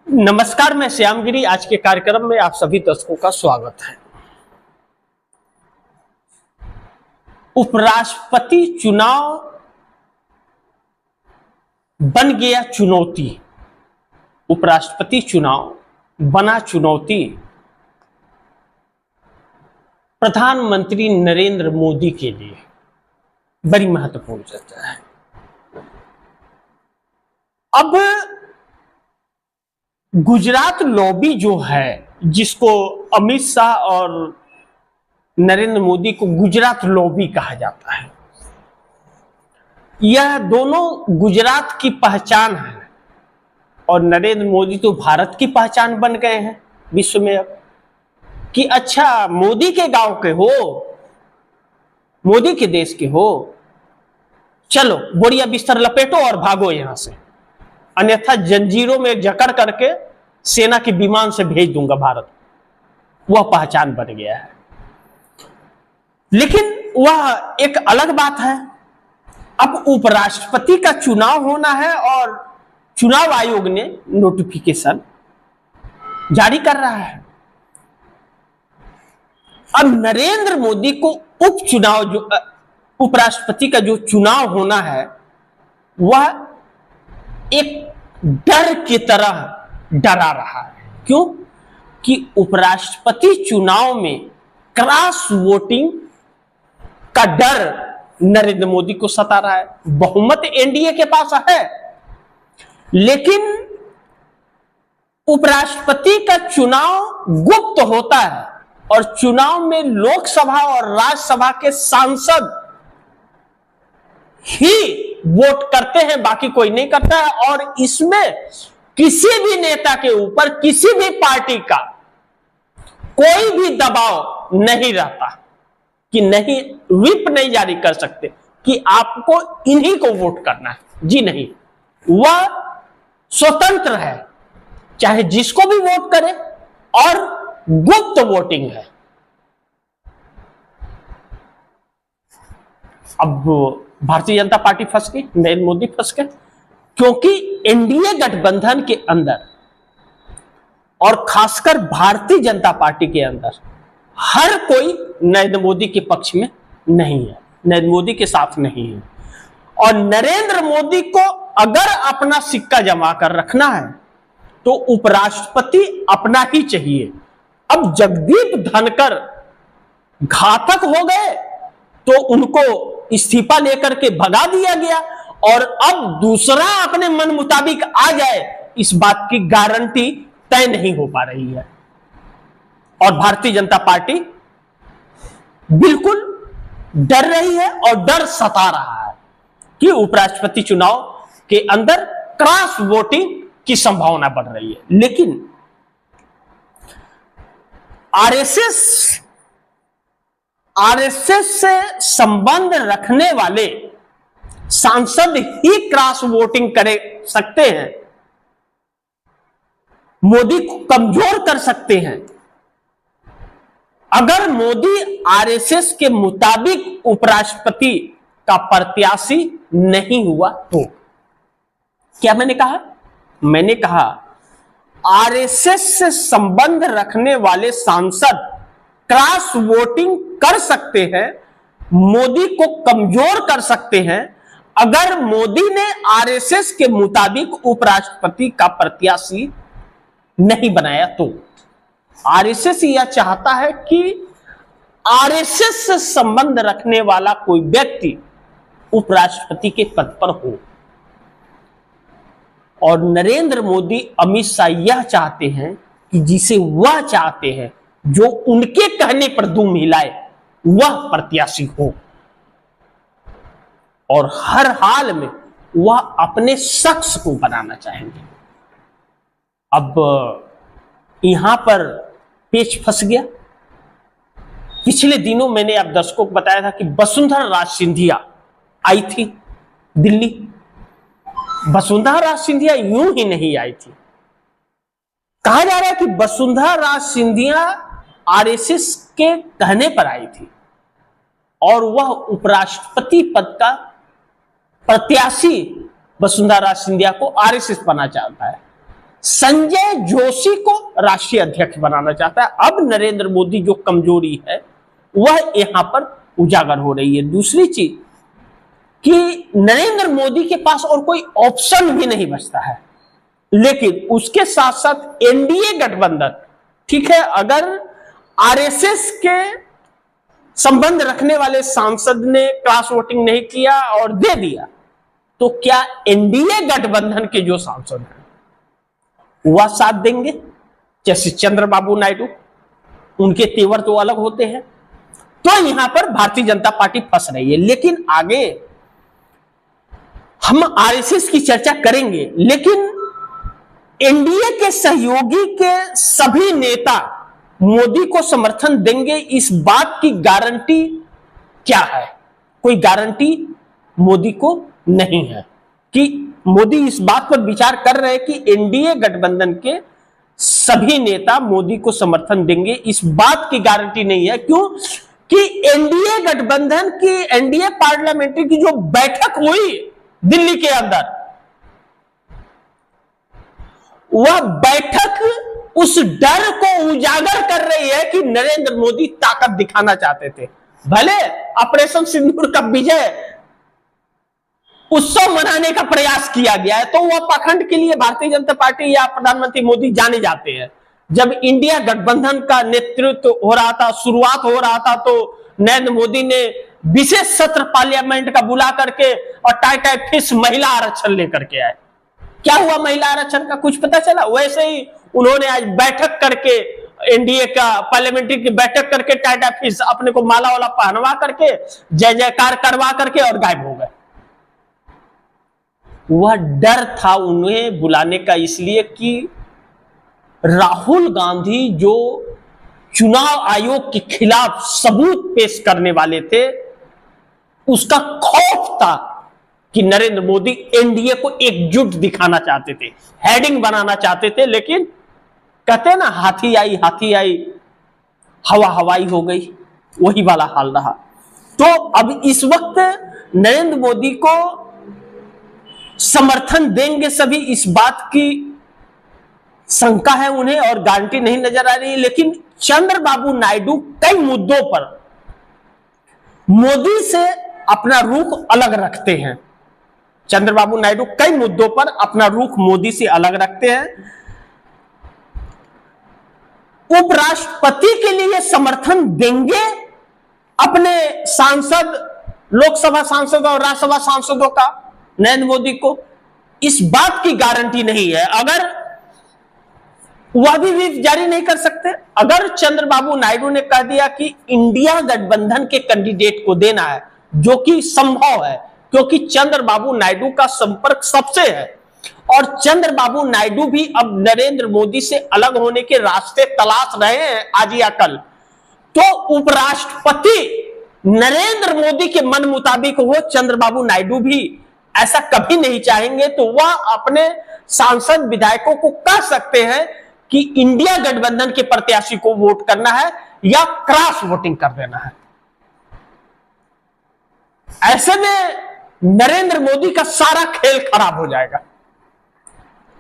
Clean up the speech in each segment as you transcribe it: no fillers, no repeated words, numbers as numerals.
नमस्कार, मैं श्यामगिरी। आज के कार्यक्रम में आप सभी दर्शकों का स्वागत है। उपराष्ट्रपति चुनाव बन गया चुनौती। उपराष्ट्रपति चुनाव बना चुनौती प्रधानमंत्री नरेंद्र मोदी के लिए। बड़ी महत्वपूर्ण चर्चा है। अब गुजरात लॉबी जो है, जिसको अमित शाह और नरेंद्र मोदी को गुजरात लॉबी कहा जाता है, यह दोनों गुजरात की पहचान है और नरेंद्र मोदी तो भारत की पहचान बन गए हैं विश्व में। अब कि अच्छा, मोदी के गांव के हो, मोदी के देश के हो, चलो बोरिया बिस्तर लपेटो और भागो यहां से, अन्यथा जंजीरों में जकड़ करके सेना के विमान से भेज दूंगा भारत। वह पहचान बन गया है। लेकिन वह एक अलग बात है। अब उपराष्ट्रपति का चुनाव होना है और चुनाव आयोग ने नोटिफिकेशन जारी कर रहा है। अब नरेंद्र मोदी को उपचुनाव, जो उपराष्ट्रपति का जो चुनाव होना है, वह एक डर की तरह डरा रहा है। क्यों? कि उपराष्ट्रपति चुनाव में क्रॉस वोटिंग का डर नरेंद्र मोदी को सता रहा है। बहुमत एनडीए के पास है, लेकिन उपराष्ट्रपति का चुनाव गुप्त होता है और चुनाव में लोकसभा और राज्यसभा के सांसद ही वोट करते हैं, बाकी कोई नहीं करता है। और इसमें किसी भी नेता के ऊपर, किसी भी पार्टी का कोई भी दबाव नहीं रहता कि नहीं, व्हिप नहीं जारी कर सकते कि आपको इन्हीं को वोट करना है। जी नहीं, वह स्वतंत्र है, चाहे जिसको भी वोट करे, और गुप्त वोटिंग है। अब भारतीय जनता पार्टी फंस गई, नरेंद्र मोदी फंस गए, क्योंकि एनडीए गठबंधन के अंदर और खासकर भारतीय जनता पार्टी के अंदर हर कोई नरेंद्र मोदी के पक्ष में नहीं है, नरेंद्र मोदी के साथ नहीं है। और नरेंद्र मोदी को अगर अपना सिक्का जमा कर रखना है तो उपराष्ट्रपति अपना ही चाहिए। अब जगदीप धनखड़ घातक हो गए तो उनको इस्तीफा लेकर के भगा दिया गया, और अब दूसरा अपने मन मुताबिक आ जाए, इस बात की गारंटी तय नहीं हो पा रही है। और भारतीय जनता पार्टी बिल्कुल डर रही है और डर सता रहा है कि उपराष्ट्रपति चुनाव के अंदर क्रॉस वोटिंग की संभावना बढ़ रही है। लेकिन आरएसएस से संबंध रखने वाले सांसद ही क्रॉस वोटिंग कर सकते हैं, मोदी को कमजोर कर सकते हैं। अगर मोदी आरएसएस के मुताबिक उपराष्ट्रपति का प्रत्याशी नहीं हुआ तो क्या मैंने कहा? मैंने कहा आरएसएस से संबंध रखने वाले सांसद क्रॉस वोटिंग कर सकते हैं, मोदी को कमजोर कर सकते हैं। अगर मोदी ने आरएसएस के मुताबिक उपराष्ट्रपति का प्रत्याशी नहीं बनाया तो आरएसएस यह चाहता है कि आरएसएस से संबंध रखने वाला कोई व्यक्ति उपराष्ट्रपति के पद पर हो। और नरेंद्र मोदी, अमित शाह यह चाहते हैं कि जिसे वह चाहते हैं, जो उनके कहने पर दुम हिलाए, वह प्रत्याशी हो, और हर हाल में वह अपने शख्स को बनाना चाहेंगे। अब यहां पर पेच फंस गया। पिछले दिनों मैंने आप दर्शकों को बताया था कि वसुंधरा राज सिंधिया आई थी दिल्ली। वसुंधरा राज सिंधिया यूं ही नहीं आई थी। कहा जा रहा है कि वसुंधरा राज सिंधिया आरएसएस के कहने पर आई थी और वह उपराष्ट्रपति पद का प्रत्याशी वसुंधरा राज सिंधिया को आरएसएस बनना चाहता है। संजय जोशी को राष्ट्रीय अध्यक्ष बनाना चाहता है। अब नरेंद्र मोदी जो कमजोरी है वह यहां पर उजागर हो रही है। दूसरी चीज कि नरेंद्र मोदी के पास और कोई ऑप्शन भी नहीं बचता है, लेकिन उसके साथ साथ एनडीए गठबंधन, ठीक है, अगर आरएसएस के संबंध रखने वाले सांसद ने क्रॉस वोटिंग नहीं किया और दे दिया, तो क्या एनडीए गठबंधन के जो सांसद हैं वह साथ देंगे? जैसे चंद्रबाबू नायडू, उनके तेवर तो अलग होते हैं। तो यहां पर भारतीय जनता पार्टी फंस रही है। लेकिन आगे हम आरएसएस की चर्चा करेंगे, लेकिन एनडीए के सहयोगी के सभी नेता मोदी को समर्थन देंगे, इस बात की गारंटी क्या है? कोई गारंटी मोदी को नहीं है कि मोदी इस बात पर विचार कर रहे हैं कि एनडीए गठबंधन के सभी नेता मोदी को समर्थन देंगे, इस बात की गारंटी नहीं है। क्यों? कि एनडीए गठबंधन की, एनडीए पार्लियामेंट्री की जो बैठक हुई दिल्ली के अंदर, वह बैठक उस डर को उजागर कर रही है कि नरेंद्र मोदी ताकत दिखाना चाहते थे। भले ऑपरेशन सिंदूर का विजय उत्सव मनाने का प्रयास किया गया है, तो वह पाखंड के लिए भारतीय जनता पार्टी या प्रधानमंत्री मोदी जाने जाते हैं। जब इंडिया गठबंधन का नेतृत्व हो रहा था, शुरुआत हो रहा था, तो नरेंद्र मोदी ने विशेष सत्र पार्लियामेंट का बुला करके और टाई फिश महिला आरक्षण लेकर के आए। क्या हुआ महिला आरक्षण का? कुछ पता चला? वैसे ही उन्होंने आज बैठक करके, एनडीए का पार्लियामेंट्री की बैठक करके टाटा फिश अपने को माला वाला पहनवा करके जय जयकार करवा करके और गायब हो गए। वह डर था उन्हें बुलाने का, इसलिए कि राहुल गांधी जो चुनाव आयोग के खिलाफ सबूत पेश करने वाले थे, उसका खौफ था कि नरेंद्र मोदी एनडीए को एकजुट दिखाना चाहते थे, हेडिंग बनाना चाहते थे। लेकिन कहते हैं ना, हाथी आई हवा हवाई हो गई, वही वाला हाल रहा। तो अब इस वक्त नरेंद्र मोदी को समर्थन देंगे सभी, इस बात की शंका है उन्हें और गारंटी नहीं नजर आ रही है। लेकिन चंद्रबाबू नायडू कई मुद्दों पर मोदी से अपना रुख अलग रखते हैं। चंद्रबाबू नायडू कई मुद्दों पर अपना रुख मोदी से अलग रखते हैं। उपराष्ट्रपति के लिए समर्थन देंगे अपने सांसद, लोकसभा सांसद और राज्यसभा सांसदों का नरेंद्र मोदी को, इस बात की गारंटी नहीं है। अगर वह भी व्हिप जारी नहीं कर सकते। अगर चंद्रबाबू नायडू ने कह दिया कि इंडिया गठबंधन के कैंडिडेट को देना है, जो कि संभव है क्योंकि चंद्रबाबू नायडू का संपर्क सबसे है और चंद्रबाबू नायडू भी अब नरेंद्र मोदी से अलग होने के रास्ते तलाश रहे हैं आज या कल, तो उपराष्ट्रपति नरेंद्र मोदी के मन मुताबिक हो, चंद्रबाबू नायडू भी ऐसा कभी नहीं चाहेंगे। तो वह अपने सांसद विधायकों को कह सकते हैं कि इंडिया गठबंधन के प्रत्याशी को वोट करना है या क्रॉस वोटिंग कर देना है। ऐसे में नरेंद्र मोदी का सारा खेल खराब हो जाएगा।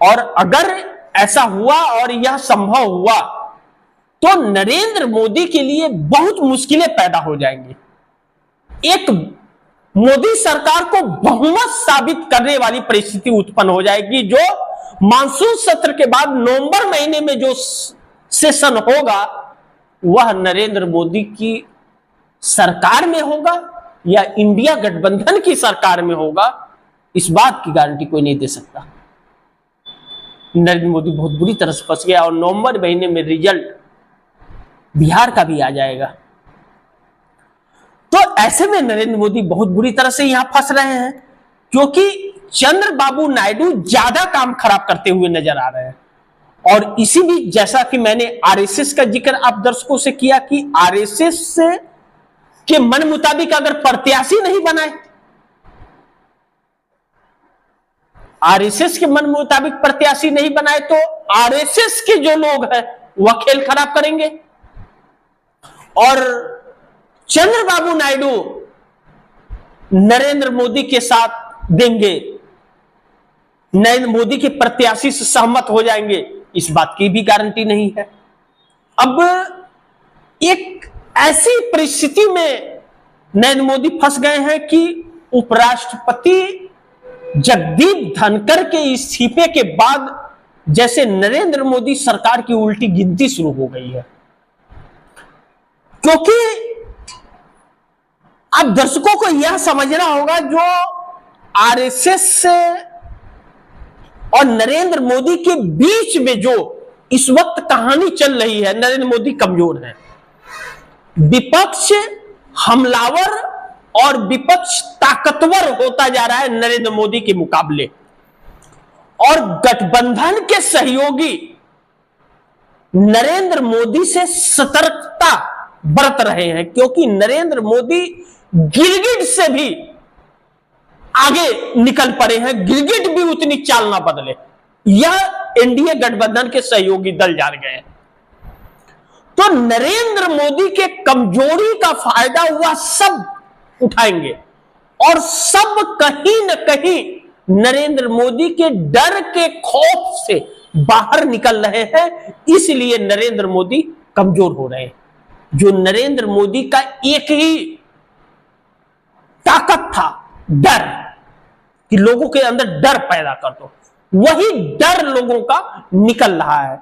और अगर ऐसा हुआ और यह संभव हुआ तो नरेंद्र मोदी के लिए बहुत मुश्किलें पैदा हो जाएंगी। एक मोदी सरकार को बहुमत साबित करने वाली परिस्थिति उत्पन्न हो जाएगी, जो मानसून सत्र के बाद नवंबर महीने में जो सेशन होगा वह नरेंद्र मोदी की सरकार में होगा या इंडिया गठबंधन की सरकार में होगा, इस बात की गारंटी कोई नहीं दे सकता। नरेंद्र मोदी बहुत बुरी तरह से फंस गया और नवंबर महीने में रिजल्ट बिहार का भी आ जाएगा। तो ऐसे में नरेंद्र मोदी बहुत बुरी तरह से यहां फंस रहे हैं, क्योंकि चंद्रबाबू नायडू ज्यादा काम खराब करते हुए नजर आ रहे हैं। और इसी बीच जैसा कि मैंने आरएसएस का जिक्र आप दर्शकों से किया कि आरएसएस से के मन मुताबिक अगर प्रत्याशी नहीं बनाए, आरएसएस के मन मुताबिक प्रत्याशी नहीं बनाए, तो आरएसएस के जो लोग हैं वह खेल खराब करेंगे और चंद्रबाबू नायडू नरेंद्र मोदी के साथ देंगे नरेंद्र मोदी के प्रत्याशी से सहमत हो जाएंगे, इस बात की भी गारंटी नहीं है। अब एक ऐसी परिस्थिति में नरेंद्र मोदी फंस गए हैं कि उपराष्ट्रपति जगदीप धनखड़ के इस्तीफे के बाद जैसे नरेंद्र मोदी सरकार की उल्टी गिनती शुरू हो गई है। क्योंकि अब दर्शकों को यह समझना होगा, जो आरएसएस से और नरेंद्र मोदी के बीच में जो इस वक्त कहानी चल रही है, नरेंद्र मोदी कमजोर है, विपक्ष हमलावर और विपक्ष ताकतवर होता जा रहा है नरेंद्र मोदी के मुकाबले, और गठबंधन के सहयोगी नरेंद्र मोदी से सतर्कता बरत रहे हैं, क्योंकि नरेंद्र मोदी गिरगिट से भी आगे निकल पड़े हैं, गिरगिट भी उतनी चाल ना बदले, यह एनडीए गठबंधन के सहयोगी दल जान गए हैं। तो नरेंद्र मोदी के कमजोरी का फायदा वह सब उठाएंगे और सब कहीं न कहीं नरेंद्र मोदी के डर के खौफ से बाहर निकल रहे हैं, इसलिए नरेंद्र मोदी कमजोर हो रहे हैं। जो नरेंद्र मोदी का एक ही ताकत था, डर, कि लोगों के अंदर डर पैदा कर दो, वही डर लोगों का निकल रहा है।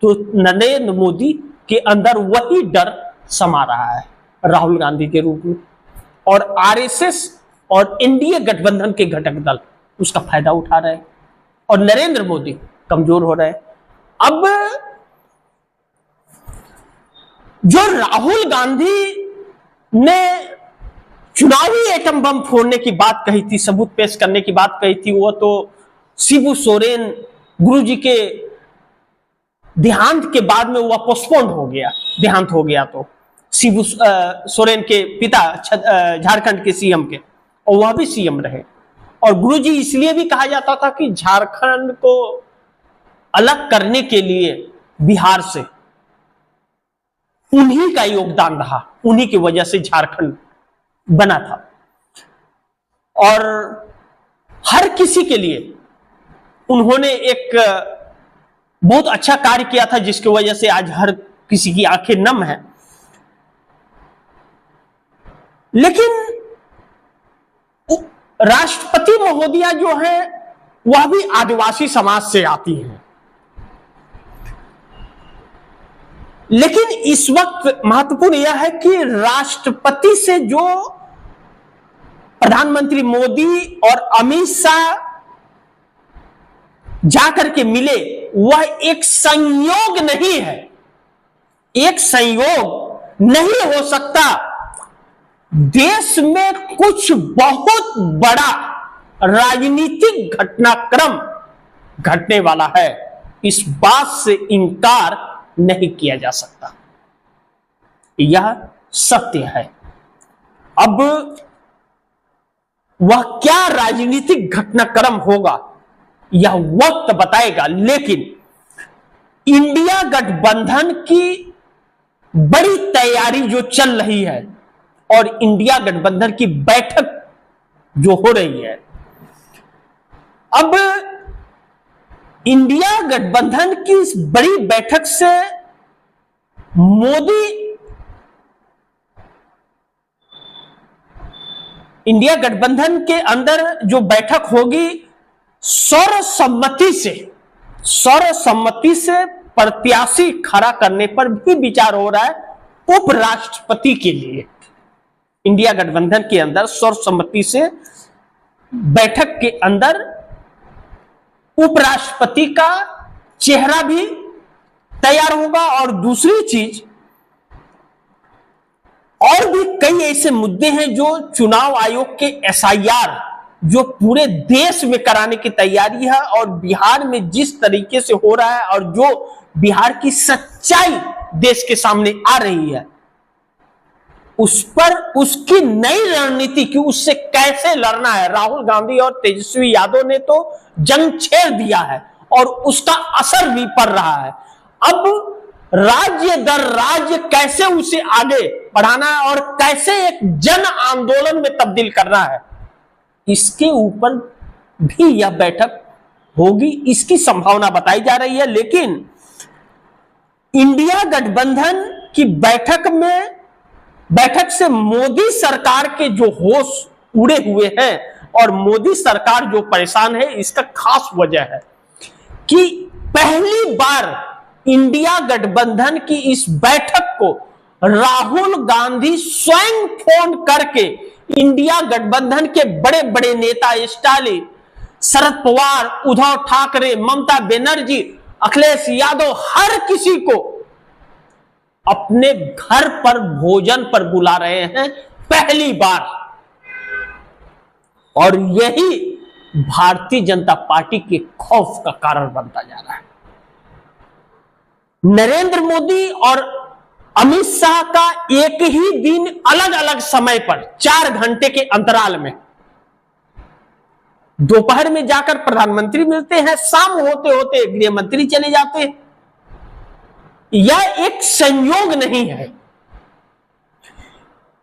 तो नरेंद्र मोदी के अंदर वही डर समा रहा है राहुल गांधी के रूप में, और आरएसएस और एनडीए गठबंधन के घटक दल उसका फायदा उठा रहे हैं और नरेंद्र मोदी कमजोर हो रहे हैं। अब जो राहुल गांधी ने चुनावी एटम बम फोड़ने की बात कही थी, सबूत पेश करने की बात कही थी, वो तो शिबू सोरेन गुरुजी के देहांत के बाद में वह पोस्टपोन हो गया, देहांत हो गया। तो शिबू सोरेन के पिता झारखंड के सीएम के, और वह भी सीएम रहे, और गुरुजी इसलिए भी कहा जाता था कि झारखंड को अलग करने के लिए बिहार से उन्हीं का योगदान रहा, उन्हीं की वजह से झारखंड बना था। और हर किसी के लिए उन्होंने एक बहुत अच्छा कार्य किया था, जिसकी वजह से आज हर किसी की आंखें नम है। लेकिन राष्ट्रपति महोदया जो है वह भी आदिवासी समाज से आती हैं। लेकिन इस वक्त महत्वपूर्ण यह है कि राष्ट्रपति से जो प्रधानमंत्री मोदी और अमित शाह जाकर के मिले, वह एक संयोग नहीं है, एक संयोग नहीं हो सकता। देश में कुछ बहुत बड़ा राजनीतिक घटनाक्रम घटने वाला है, इस बात से इनकार नहीं किया जा सकता, यह सत्य है। अब वह क्या राजनीतिक घटनाक्रम होगा यह वक्त बताएगा, लेकिन इंडिया गठबंधन की बड़ी तैयारी जो चल रही है और इंडिया गठबंधन की बैठक जो हो रही है, अब इंडिया गठबंधन की इस बड़ी बैठक से मोदी, इंडिया गठबंधन के अंदर जो बैठक होगी सर्वसम्मति से प्रत्याशी खड़ा करने पर भी विचार हो रहा है उपराष्ट्रपति के लिए। इंडिया गठबंधन के अंदर सर्वसम्मति से बैठक के अंदर उपराष्ट्रपति का चेहरा भी तैयार होगा, और दूसरी चीज, और भी कई ऐसे मुद्दे हैं जो चुनाव आयोग के एसआईआर जो पूरे देश में कराने की तैयारी है, और बिहार में जिस तरीके से हो रहा है और जो बिहार की सच्चाई देश के सामने आ रही है, उस पर उसकी नई रणनीति कि उससे कैसे लड़ना है। राहुल गांधी और तेजस्वी यादव ने तो जंग छेड़ दिया है और उसका असर भी पड़ रहा है। अब राज्य दर राज्य कैसे उसे आगे बढ़ाना है और कैसे एक जन आंदोलन में तब्दील करना है, इसके ऊपर भी यह बैठक होगी, इसकी संभावना बताई जा रही है। लेकिन इंडिया गठबंधन की बैठक से मोदी सरकार के जो होश उड़े हुए हैं और मोदी सरकार जो परेशान है, इसका खास वजह है कि पहली बार इंडिया गठबंधन की इस बैठक को राहुल गांधी स्वयं फोन करके इंडिया गठबंधन के बड़े बड़े नेता स्टालिन, शरद पवार, उद्धव ठाकरे, ममता बनर्जी, अखिलेश यादव, हर किसी को अपने घर पर भोजन पर बुला रहे हैं पहली बार। और यही भारतीय जनता पार्टी के खौफ का कारण बनता जा रहा है। नरेंद्र मोदी और अमित शाह का एक ही दिन अलग अलग समय पर 4 घंटे के अंतराल में, दोपहर में जाकर प्रधानमंत्री मिलते हैं, शाम होते होते गृह मंत्री चले जाते हैं। यह एक संयोग नहीं है,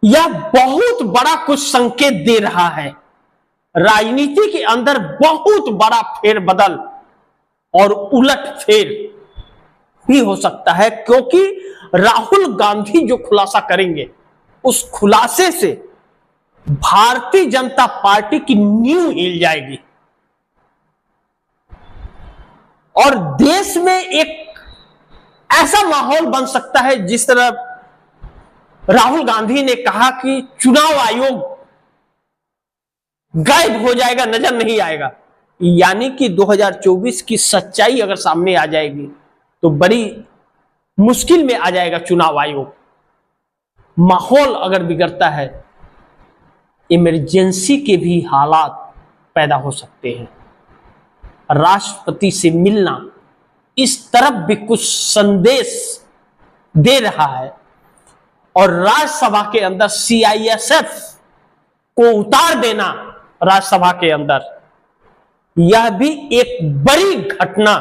यह बहुत बड़ा कुछ संकेत दे रहा है। राजनीति के अंदर बहुत बड़ा फेरबदल और उलटफेर भी हो सकता है, क्योंकि राहुल गांधी जो खुलासा करेंगे उस खुलासे से भारतीय जनता पार्टी की नींव हिल जाएगी और देश में एक ऐसा माहौल बन सकता है जिस तरह राहुल गांधी ने कहा कि चुनाव आयोग गायब हो जाएगा, नजर नहीं आएगा। यानी कि 2024 की सच्चाई अगर सामने आ जाएगी तो बड़ी मुश्किल में आ जाएगा चुनाव आयोग। माहौल अगर बिगड़ता है, इमरजेंसी के भी हालात पैदा हो सकते हैं। राष्ट्रपति से मिलना इस तरफ भी कुछ संदेश दे रहा है और राज्यसभा के अंदर CISF को उतार देना राज्यसभा के अंदर, यह भी एक बड़ी घटना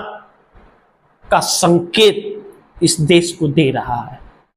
का संकेत इस देश को दे रहा है।